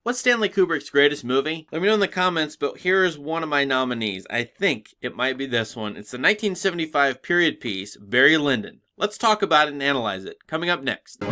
What's Stanley Kubrick's greatest movie? Let me know in the comments, but here's one of my nominees. I think it might be this one. It's the 1975 period piece, Barry Lyndon. Let's talk about it and analyze it. Coming up next.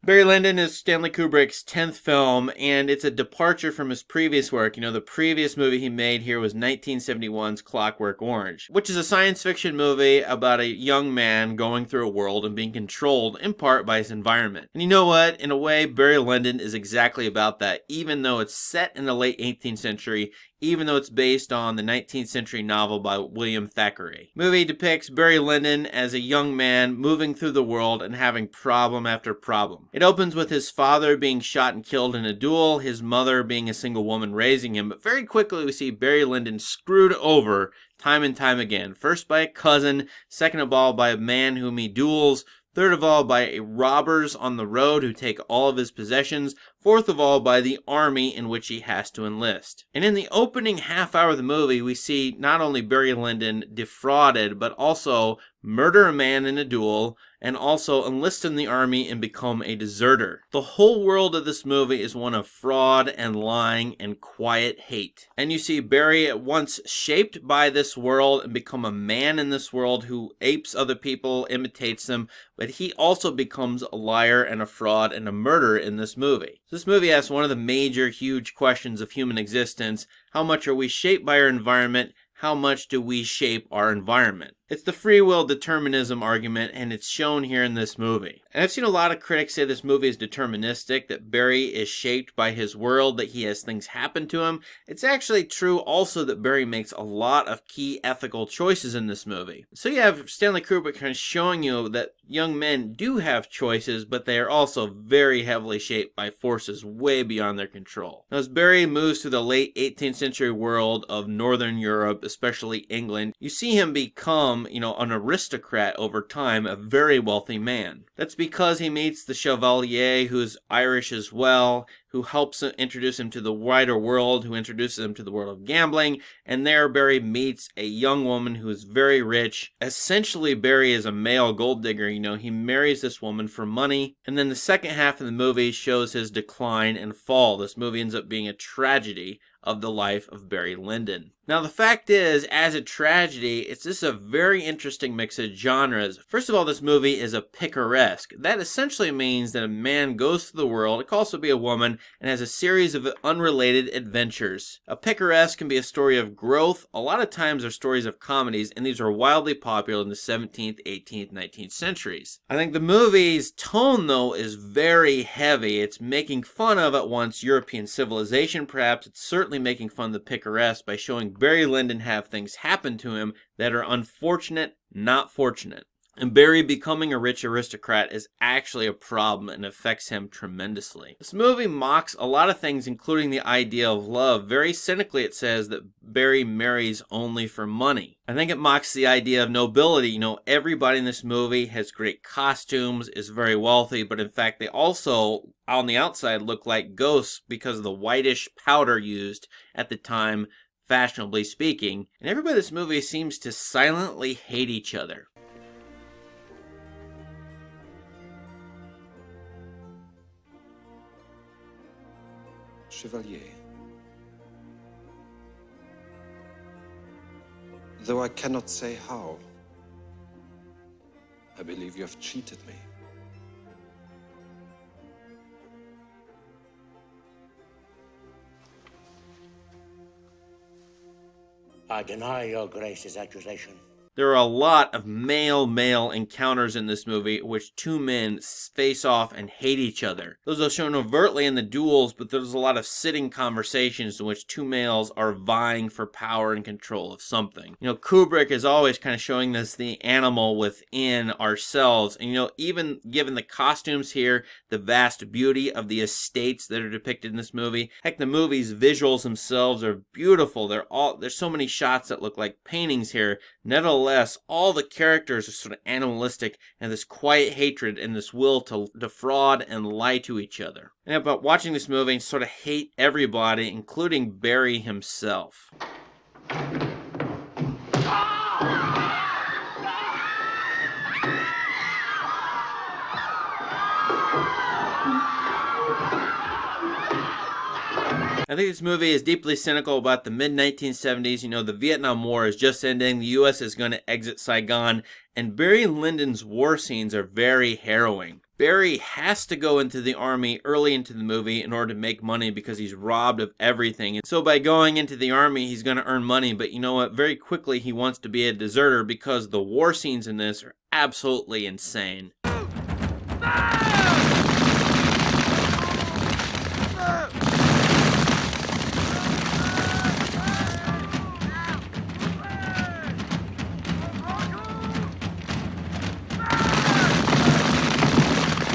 Barry Lyndon is Stanley Kubrick's 10th film, and it's a departure from his previous work. The previous movie he made here was 1971's Clockwork Orange, which is a science fiction movie about a young man going through a world and being controlled in part by his environment. And you know what? In a way, Barry Lyndon is exactly about that, even though it's set in the late 18th century, even though it's based on the 19th century novel by William Thackeray. The movie depicts Barry Lyndon as a young man moving through the world and having problem after problem. It opens with his father being shot and killed in a duel, his mother being a single woman raising him, but very quickly we see Barry Lyndon screwed over time and time again. First by a cousin, second of all by a man whom he duels, third of all by robbers on the road who take all of his possessions, fourth of all by the army in which he has to enlist. And in the opening half hour of the movie, we see not only Barry Lyndon defrauded, but also murder a man in a duel, and also enlist in the army and become a deserter. The whole world of this movie is one of fraud and lying and quiet hate. And you see Barry at once shaped by this world and become a man in this world who apes other people, imitates them, but he also becomes a liar and a fraud and a murderer in this movie. This movie asks one of the major, huge questions of human existence. How much are we shaped by our environment? How much do we shape our environment? It's the free will determinism argument, and it's shown here in this movie. And I've seen a lot of critics say this movie is deterministic, that Barry is shaped by his world, that he has things happen to him. It's actually true also that Barry makes a lot of key ethical choices in this movie. So you have Stanley Kubrick kind of showing you that young men do have choices, but they are also very heavily shaped by forces way beyond their control. Now, as Barry moves through the late 18th century world of Northern Europe, especially England, you see him become an aristocrat over time, a very wealthy man. That's because he meets the Chevalier, who's Irish as well, who helps introduce him to the wider world, who introduces him to the world of gambling, and there Barry meets a young woman who is very rich. Essentially, Barry is a male gold digger. He marries this woman for money, and then the second half of the movie shows his decline and fall. This movie ends up being a tragedy of the life of Barry Lyndon. Now, the fact is, as a tragedy, it's just a very interesting mix of genres. First of all, this movie is a picaresque. That essentially means that a man goes through the world, it could also be a woman, and has a series of unrelated adventures. A picaresque can be a story of growth. A lot of times they're stories of comedies, and these are wildly popular in the 17th, 18th, 19th centuries. I think the movie's tone, though, is very heavy. It's making fun of, at once, European civilization, perhaps. It's certainly making fun of the picaresque by showing Barry Lyndon have things happen to him that are unfortunate, not fortunate. And Barry becoming a rich aristocrat is actually a problem and affects him tremendously. This movie mocks a lot of things, including the idea of love. Very cynically, it says that Barry marries only for money. I think it mocks the idea of nobility. Everybody in this movie has great costumes, is very wealthy, but in fact they also, on the outside, look like ghosts because of the whitish powder used at the time, fashionably speaking. And everybody in this movie seems to silently hate each other. Chevalier, though I cannot say how, I believe you have cheated me. I deny your grace's accusation. There are a lot of male-male encounters in this movie which two men face off and hate each other. Those are shown overtly in the duels, but there's a lot of sitting conversations in which two males are vying for power and control of something. Kubrick is always kind of showing us the animal within ourselves. And even given the costumes here, the vast beauty of the estates that are depicted in this movie. Heck, the movie's visuals themselves are beautiful. There's so many shots that look like paintings here. Nevertheless, all the characters are sort of animalistic and this quiet hatred and this will to defraud and lie to each other. And about watching this movie and sort of hate everybody, including Barry himself. I think this movie is deeply cynical about the mid-1970s. You know, the Vietnam War is just ending, the U.S. is going to exit Saigon, and Barry Lyndon's war scenes are very harrowing. Barry has to go into the army early into the movie in order to make money because he's robbed of everything. And so by going into the army, he's going to earn money, but you know what? Very quickly he wants to be a deserter because the war scenes in this are absolutely insane.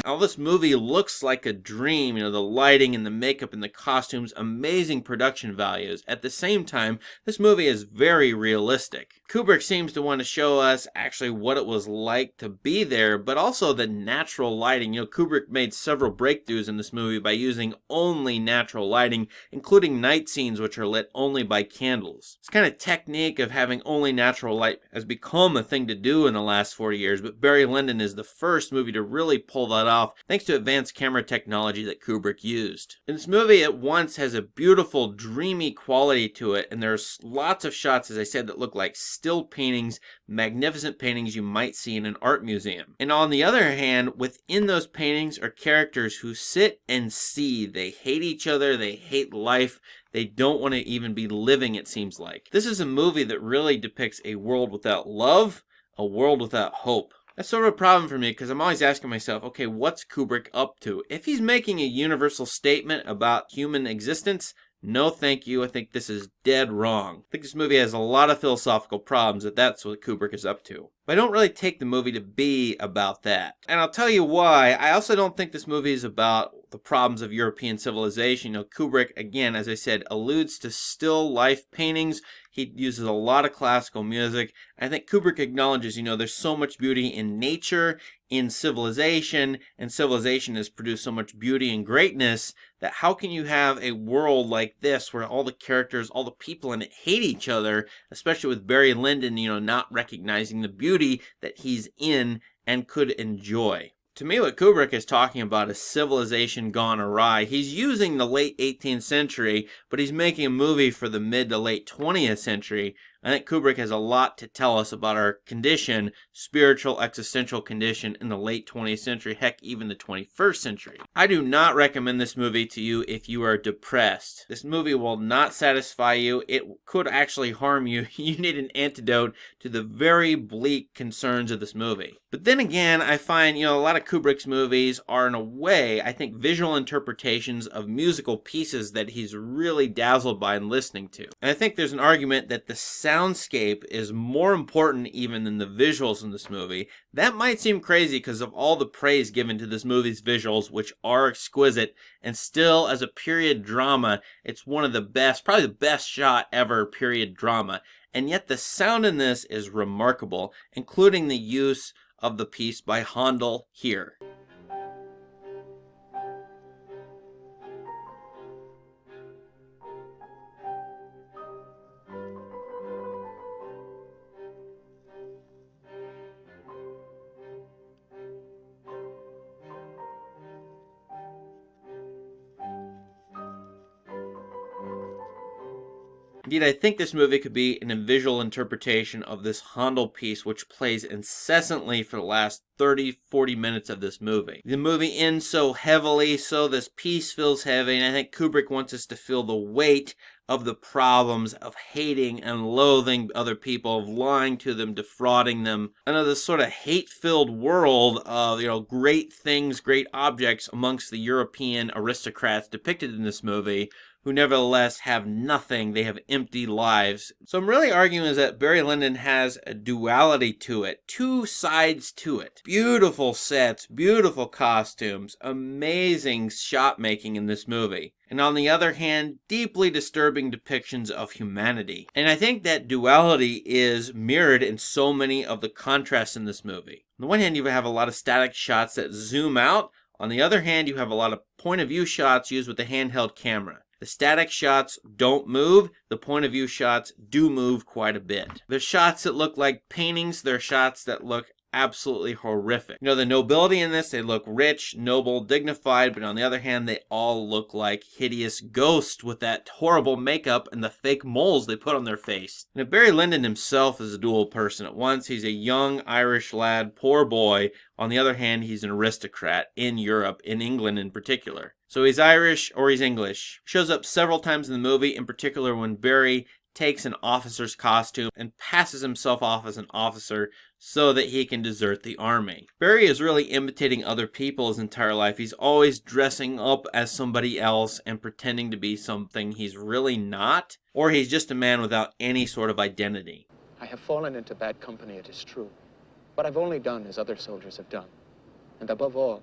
All this movie looks like a dream, you know, the lighting and the makeup and the costumes, amazing production values. At the same time, this movie is very realistic. Kubrick seems to want to show us actually what it was like to be there, but also the natural lighting. You know, Kubrick made several breakthroughs in this movie by using only natural lighting, including night scenes which are lit only by candles. This kind of technique of having only natural light has become a thing to do in the last 40 years, but Barry Lyndon is the first movie to really pull that off, thanks to advanced camera technology that Kubrick used. And this movie at once has a beautiful, dreamy quality to it, and there's lots of shots, as I said, that look like still paintings, magnificent paintings you might see in an art museum. And on the other hand, within those paintings are characters who sit and see. They hate each other, they hate life, they don't want to even be living, it seems like. This is a movie that really depicts a world without love, a world without hope. That's sort of a problem for me because I'm always asking myself, okay, what's Kubrick up to? If he's making a universal statement about human existence, no thank you. I think this is dead wrong. I think this movie has a lot of philosophical problems if that's what Kubrick is up to. But I don't really take the movie to be about that. And I'll tell you why. I also don't think this movie is about the problems of European civilization. You know, Kubrick, again, as I said, alludes to still life paintings. He uses a lot of classical music. I think Kubrick acknowledges, you know, there's so much beauty in nature, in civilization, and civilization has produced so much beauty and greatness that how can you have a world like this where all the characters, all the people in it hate each other, especially with Barry Lyndon, you know, not recognizing the beauty that he's in and could enjoy. To me, what Kubrick is talking about is civilization gone awry. He's using the late 18th century, but he's making a movie for the mid to late 20th century. I think Kubrick has a lot to tell us about our condition, spiritual, existential condition in the late 20th century, heck, even the 21st century. I do not recommend this movie to you if you are depressed. This movie will not satisfy you. It could actually harm you. You need an antidote to the very bleak concerns of this movie. But then again, I find, you know, a lot of Kubrick's movies are, in a way, I think, visual interpretations of musical pieces that he's really dazzled by and listening to. And I think there's an argument that the soundscape is more important even than the visuals in this movie. That might seem crazy because of all the praise given to this movie's visuals, which are exquisite, and still, as a period drama, it's one of the best, probably the best shot ever period drama. And yet the sound in this is remarkable, including the use of the piece by Handel here. Indeed, I think this movie could be an visual interpretation of this Handel piece, which plays incessantly for the last 30-40 minutes of this movie. The movie ends so heavily, so this piece feels heavy, and I think Kubrick wants us to feel the weight of the problems of hating and loathing other people, of lying to them, defrauding them, and of this sort of hate-filled world of, you know, great things, great objects amongst the European aristocrats depicted in this movie, who nevertheless have nothing. They have empty lives. So I'm really arguing is that Barry Lyndon has a duality to it, two sides to it. Beautiful sets, beautiful costumes, amazing shot making in this movie. And on the other hand, deeply disturbing depictions of humanity. And I think that duality is mirrored in so many of the contrasts in this movie. On the one hand, you have a lot of static shots that zoom out. On the other hand, you have a lot of point of view shots used with a handheld camera. The static shots don't move. The point of view shots do move quite a bit. There's shots that look like paintings. There are shots that look absolutely horrific. The nobility in this, they look rich, noble, dignified, but on the other hand, they all look like hideous ghosts with that horrible makeup and the fake moles they put on their face. Barry Lyndon himself is a dual person at once. He's a young Irish lad, poor boy. On the other hand, he's an aristocrat in Europe, in England in particular. So he's Irish or he's English. Shows up several times in the movie, in particular when Barry takes an officer's costume and passes himself off as an officer so that he can desert the army. Barry is really imitating other people his entire life. He's always dressing up as somebody else and pretending to be something he's really not, or he's just a man without any sort of identity. I have fallen into bad company, it is true. But I've only done as other soldiers have done. And above all,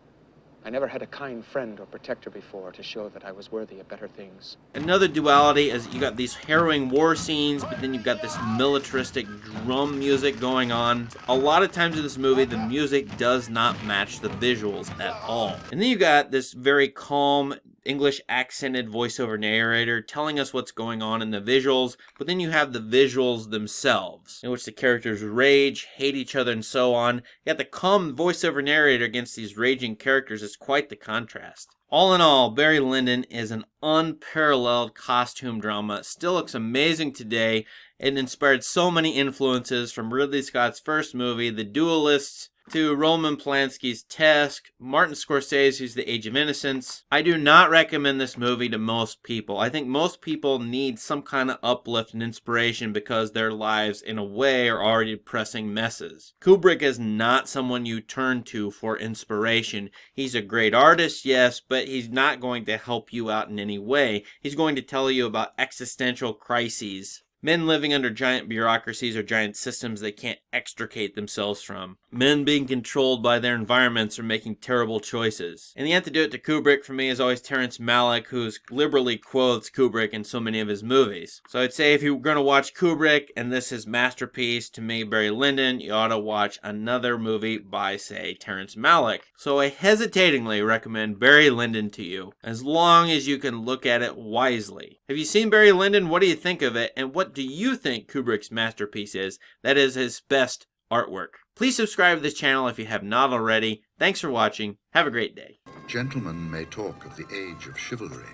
I never had a kind friend or protector before to show that I was worthy of better things. Another duality is you got these harrowing war scenes, but then you've got this militaristic drum music going on. A lot of times in this movie, the music does not match the visuals at all. And then you got this very calm, English accented voiceover narrator telling us what's going on in the visuals, but then you have the visuals themselves, in which the characters rage, hate each other, and so on. Yet the calm voiceover narrator against these raging characters is quite the contrast. All in all, Barry Lyndon is an unparalleled costume drama. It still looks amazing today. It inspired so many influences from Ridley Scott's first movie, The Duelists, to Roman Polanski's Tusk, Martin Scorsese's The Age of Innocence. I do not recommend this movie to most people. I think most people need some kind of uplift and inspiration because their lives, in a way, are already depressing messes. Kubrick is not someone you turn to for inspiration. He's a great artist, yes, but he's not going to help you out in any way. He's going to tell you about existential crises. Men living under giant bureaucracies or giant systems they can't extricate themselves from. Men being controlled by their environments or making terrible choices. And the antidote to Kubrick for me is always Terrence Malick, who liberally quotes Kubrick in so many of his movies. So I'd say if you're going to watch Kubrick and this is masterpiece, to me, Barry Lyndon, you ought to watch another movie by, say, Terrence Malick. So I hesitatingly recommend Barry Lyndon to you, as long as you can look at it wisely. Have you seen Barry Lyndon? What do you think of it? And what do you think Kubrick's masterpiece is? That is his best artwork. Please subscribe to this channel if you have not already. Thanks for watching. Have a great day. Gentlemen may talk of the age of chivalry,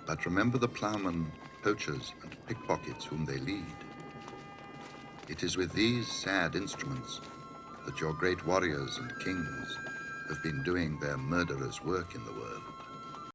but remember the ploughmen, poachers, and pickpockets whom they lead. It is with these sad instruments that your great warriors and kings have been doing their murderous work in the world.